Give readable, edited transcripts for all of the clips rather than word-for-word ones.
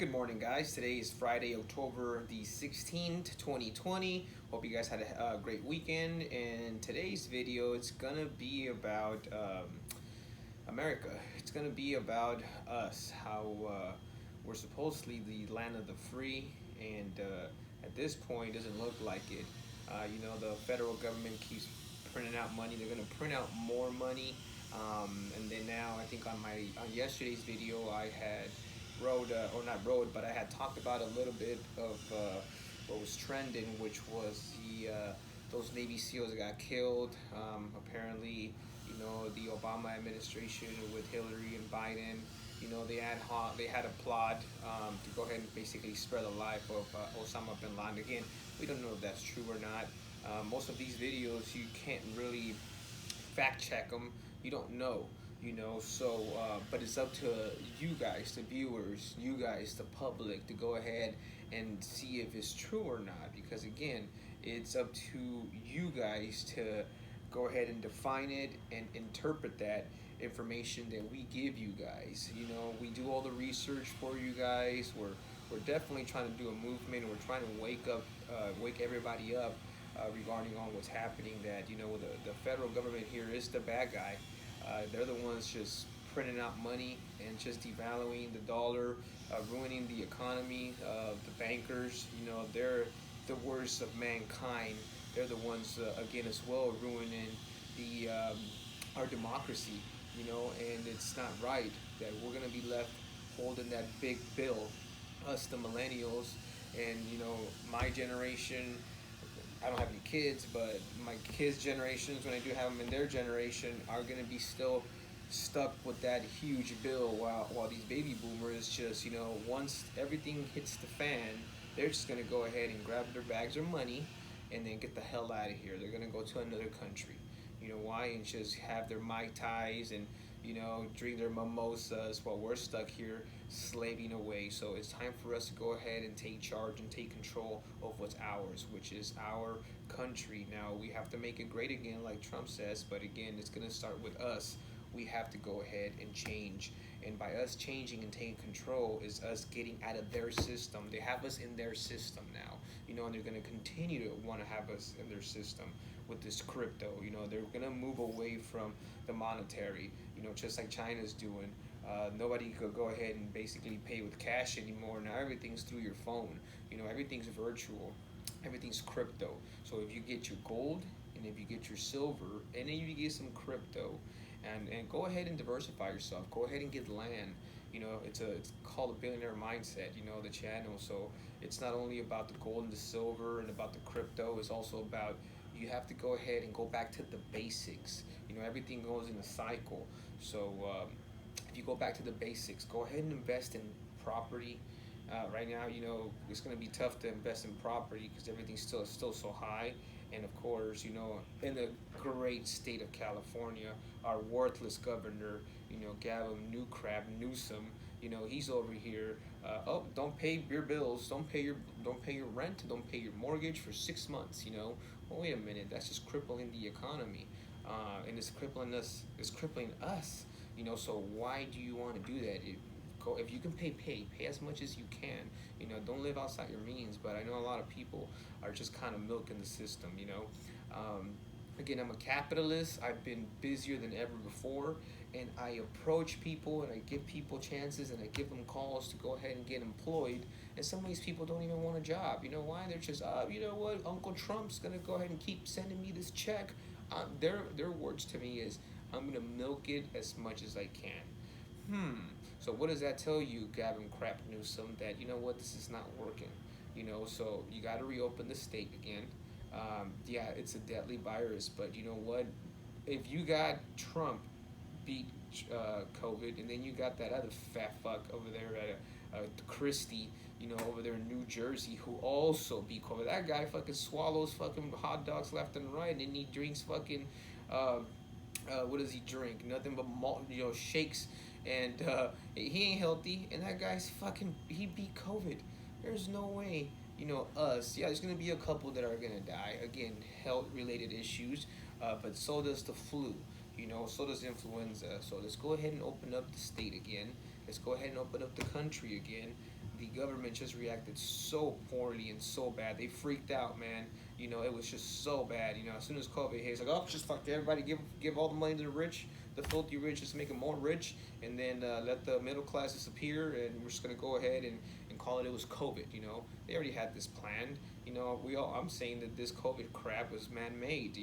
Good morning, guys. Today is Friday, October the 16th, 2020. Hope you guys had a great weekend. And today's video, it's gonna be about America. It's gonna be about us, how we're supposedly the land of the free, and at this point, doesn't look like it. The federal government keeps printing out money. They're gonna print out more money. And then now, I think on yesterday's video, I had or not rode, but I had talked about a little bit of what was trending, which was those Navy SEALs that got killed. Apparently, the Obama administration with Hillary and Biden, they had a plot to go ahead and basically spare the life of Osama bin Laden. Again, we don't know if that's true or not. Most of these videos, you can't really fact check them. You don't know. But it's up to you guys, the viewers, you guys, the public, to go ahead and see if it's true or not, because again, it's up to you guys to go ahead and define it and interpret that information that we give you guys. We do all the research for you guys. We're definitely trying to do a movement. We're trying to wake everybody up regarding on what's happening, that the federal government here is the bad guy. They're the ones just printing out money and just devaluing the dollar, ruining the economy. The bankers, they're the worst of mankind. They're the ones, again, as well, ruining our democracy. And it's not right that we're gonna be left holding that big bill, us the millennials, and my generation. I don't have any kids, but my kids' generations, when I do have them in their generation, are going to be still stuck with that huge bill, while these baby boomers just, once everything hits the fan, they're just going to go ahead and grab their bags of money and then get the hell out of here. They're going to go to another country. Why? And just have their Mai Tais and, drink their mimosas while we're stuck here slaving away. So it's time for us to go ahead and take charge and take control of what's ours, which is our country. Now, we have to make it great again, like Trump says, but again, it's going to start with us. We have to go ahead and change. And by us changing and taking control is us getting out of their system. They have us in their system now, and they're going to continue to want to have us in their system with this crypto. They're going to move away from the monetary, just like China's doing. Nobody could go ahead and basically pay with cash anymore. Now everything's through your phone. Everything's virtual. Everything's crypto. So if you get your gold, and if you get your silver, and then you get some crypto, and go ahead and diversify yourself. Go ahead and get land. It's called a Billionaire Mindset, the channel. So it's not only about the gold and the silver and about the crypto. It's also about, you have to go ahead and go back to the basics. Everything goes in a cycle. So if you go back to the basics, go ahead and invest in property. Right now, it's going to be tough to invest in property because everything's still so high. And of course, in the great state of California, our worthless governor, Gavin Newsom, he's over here. Don't pay your bills, don't pay your rent, don't pay your mortgage for 6 months. Well, wait a minute, that's just crippling the economy, and it's crippling us. So why do you want to do that? If you can pay as much as you can. Don't live outside your means. But I know a lot of people are just kind of milking the system. Again, I'm a capitalist. I've been busier than ever before, and I approach people and I give people chances and I give them calls to go ahead and get employed. And some of these people don't even want a job. Why? They're just, what? Uncle Trump's gonna go ahead and keep sending me this check. Their words to me is, I'm gonna milk it as much as I can. So what does that tell you, Gavin Newsom? That this is not working. So you got to reopen the state again. Yeah, it's a deadly virus, but you know what? If you got Trump beat COVID, and then you got that other fat fuck over there at Christie, over there in New Jersey, who also beat COVID. That guy fucking swallows fucking hot dogs left and right, and he drinks fucking what does he drink? Nothing but malt, shakes, and he ain't healthy. And that guy's he beat COVID. There's no way, us. Yeah, there's gonna be a couple that are gonna die. Again, health-related issues, but so does the flu. So does influenza. So let's go ahead and open up the state again. Let's go ahead and open up the country again. the government just reacted so poorly and so bad. They freaked out, man. It was just so bad. As soon as COVID hit, it's like, oh, just fuck everybody, give all the money to the rich, the filthy rich, just make them more rich, and then let the middle class disappear, and we're just gonna go ahead and call it was COVID. They already had this planned. I'm saying that this COVID crap was man-made.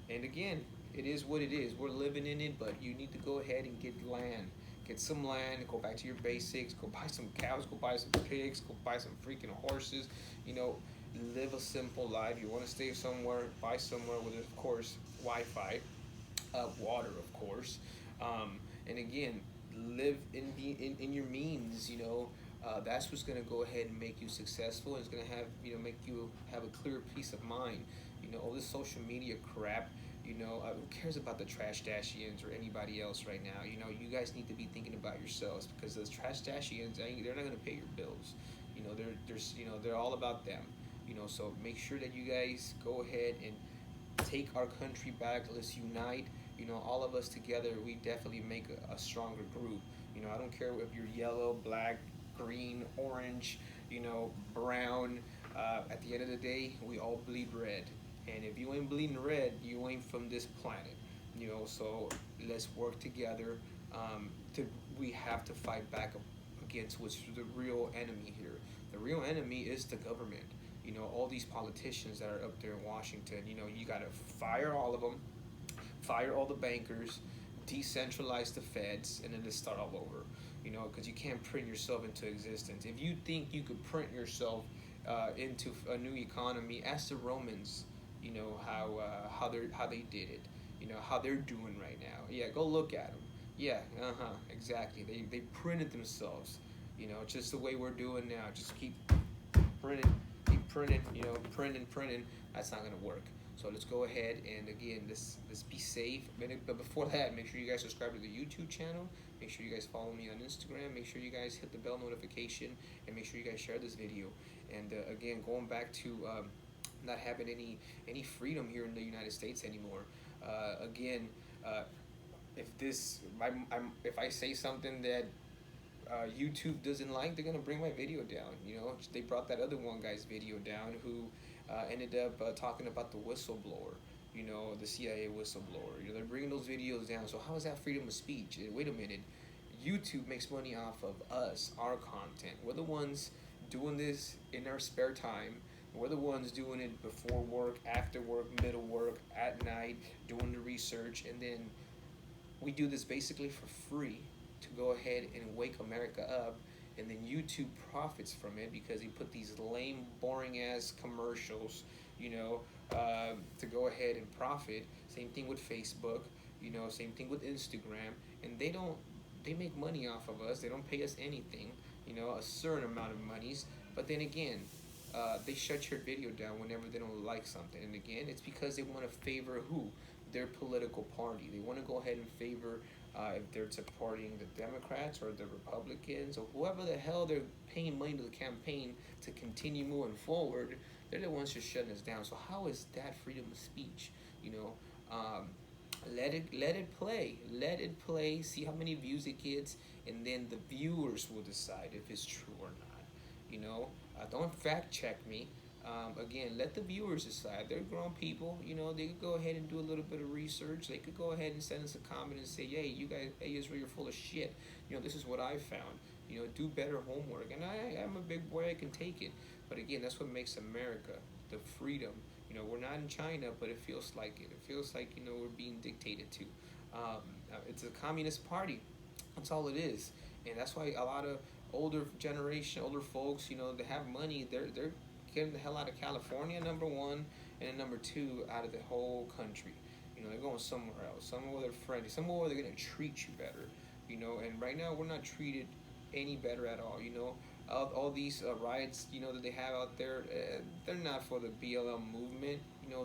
And again, it is what it is. We're living in it, but you need to go ahead and get land. Get some land, go back to your basics, go buy some cows, go buy some pigs, go buy some freaking horses, live a simple life. You want to stay somewhere, buy somewhere with, of course, Wi-Fi, water, of course. And again, live in your means, that's what's going to go ahead and make you successful. It's going to have, make you have a clear peace of mind. All this social media crap, who cares about the trash dashians or anybody else right now? You guys need to be thinking about yourselves, because those trash dashians, they're not going to pay your bills. They're all about them. So make sure that you guys go ahead and take our country back. Let's unite. All of us together, we definitely make a stronger group. I don't care if you're yellow, black, green, orange, brown. At the end of the day, we all bleed red. And if you ain't bleeding red, you ain't from this planet. So let's work together. We have to fight back against what's the real enemy here. The real enemy is the government. All these politicians that are up there in Washington, you got to fire all of them, fire all the bankers, decentralize the feds, and then let's start all over. Because you can't print yourself into existence. If you think you could print yourself into a new economy, ask the Romans, how they did it, how they're doing right now. Yeah, go look at them. Yeah, exactly. They printed themselves, just the way we're doing now. Just keep printing, printing. That's not gonna work. So let's go ahead and again, let's be safe. But before that, make sure you guys subscribe to the YouTube channel. Make sure you guys follow me on Instagram. Make sure you guys hit the bell notification, and make sure you guys share this video. And again, going back to not having any freedom here in the United States anymore. Again, if I say something that YouTube doesn't like, they're gonna bring my video down. They brought that other one guy's video down who ended up talking about the whistleblower. The CIA whistleblower. They're bringing those videos down. So how is that freedom of speech? Wait a minute. YouTube makes money off of us, our content. We're the ones doing this in our spare time. We're the ones doing it before work, after work, middle work, at night, doing the research, and then we do this basically for free to go ahead and wake America up, and then YouTube profits from it because they put these lame, boring-ass commercials, to go ahead and profit. Same thing with Facebook, same thing with Instagram, and they make money off of us. They don't pay us anything, a certain amount of monies, but then again, they shut your video down whenever they don't like something. And again, it's because they want to favor who? Their political party. They want to go ahead and favor if they're supporting the Democrats or the Republicans or whoever the hell they're paying money to the campaign to continue moving forward. They're the ones just shutting us down. So how is that freedom of speech? Let it play. Let it play. See how many views it gets, and then the viewers will decide if it's true or not. Don't fact check me. Again, let the viewers decide. They're grown people. They could go ahead and do a little bit of research. They could go ahead and send us a comment and say, hey, you guys, hey, Israel, you're full of shit. This is what I found. Do better homework. And I'm a big boy. I can take it. But again, that's what makes America, the freedom. We're not in China, but it feels like it. It feels like, we're being dictated to. It's a communist party. That's all it is. And that's why a lot of older folks, they have money. They're getting the hell out of California, number one, and then number two, out of the whole country. They're going somewhere else, somewhere where they're friendly, somewhere where they're going to treat you better. And right now we're not treated any better at all. All these riots, that they have out there, they're not for the BLM movement.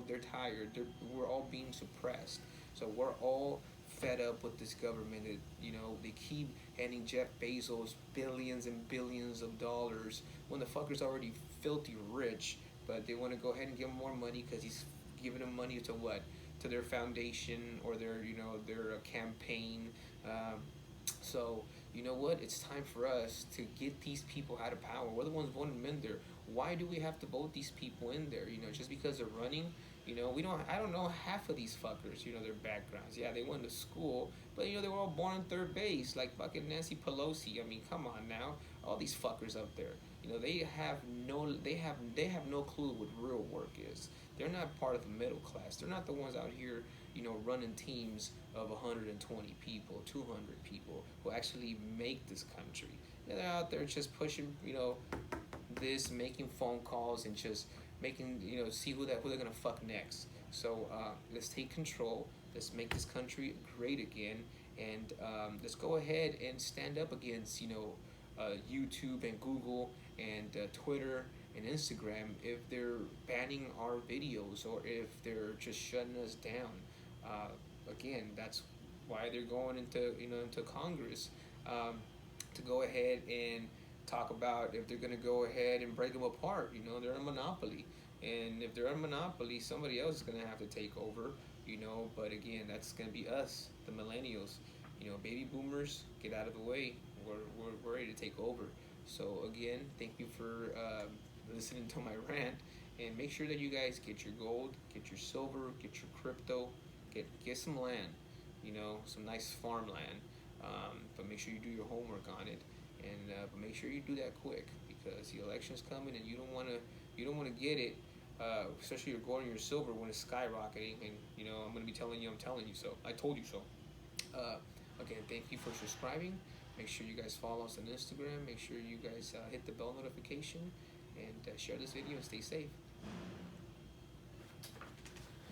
They're tired. We're all being suppressed. So we're all fed up with this government. They keep handing Jeff Bezos billions and billions of dollars when the fucker's already filthy rich, but they want to go ahead and give him more money because he's giving them money to what? To their foundation or their campaign. So you know what? It's time for us to get these people out of power. We're the ones voting them in there. Why do we have to vote these people in there? You know, just because they're running. You know, we don't. I don't know half of these fuckers. You know, their backgrounds. Yeah, they went to school, but you know they were all born on third base, like fucking Nancy Pelosi. I mean, come on now, all these fuckers up there. You know, they have no clue what real work is. They're not part of the middle class. They're not the ones out here, you know, running teams of 120 people, 200 people who actually make this country. They're out there just pushing, you know, this, making phone calls and just making, you know, see who they're gonna fuck next. So let's take control. Let's make this country great again, and let's go ahead and stand up against, you know, YouTube and Google and Twitter and Instagram if they're banning our videos or if they're just shutting us down. Again, that's why they're going into, you know, into Congress, to go ahead and talk about if they're going to go ahead and break them apart. You know, they're a monopoly, and if they're a monopoly, somebody else is going to have to take over. You know, but again, that's going to be us, the millennials. You know, baby boomers, get out of the way. We're ready to take over. So again, thank you for listening to my rant, and make sure that you guys get your gold, get your silver, get your crypto, get some land, you know, some nice farmland. But make sure you do your homework on it, and but make sure you do that quick, because the election's coming, and you don't want to get it. Especially your gold and your silver when it's skyrocketing, and you know I'm gonna be telling you, I'm telling you so. I told you so. Again, thank you for subscribing. Make sure you guys follow us on Instagram. Make sure you guys hit the bell notification, and share this video and stay safe.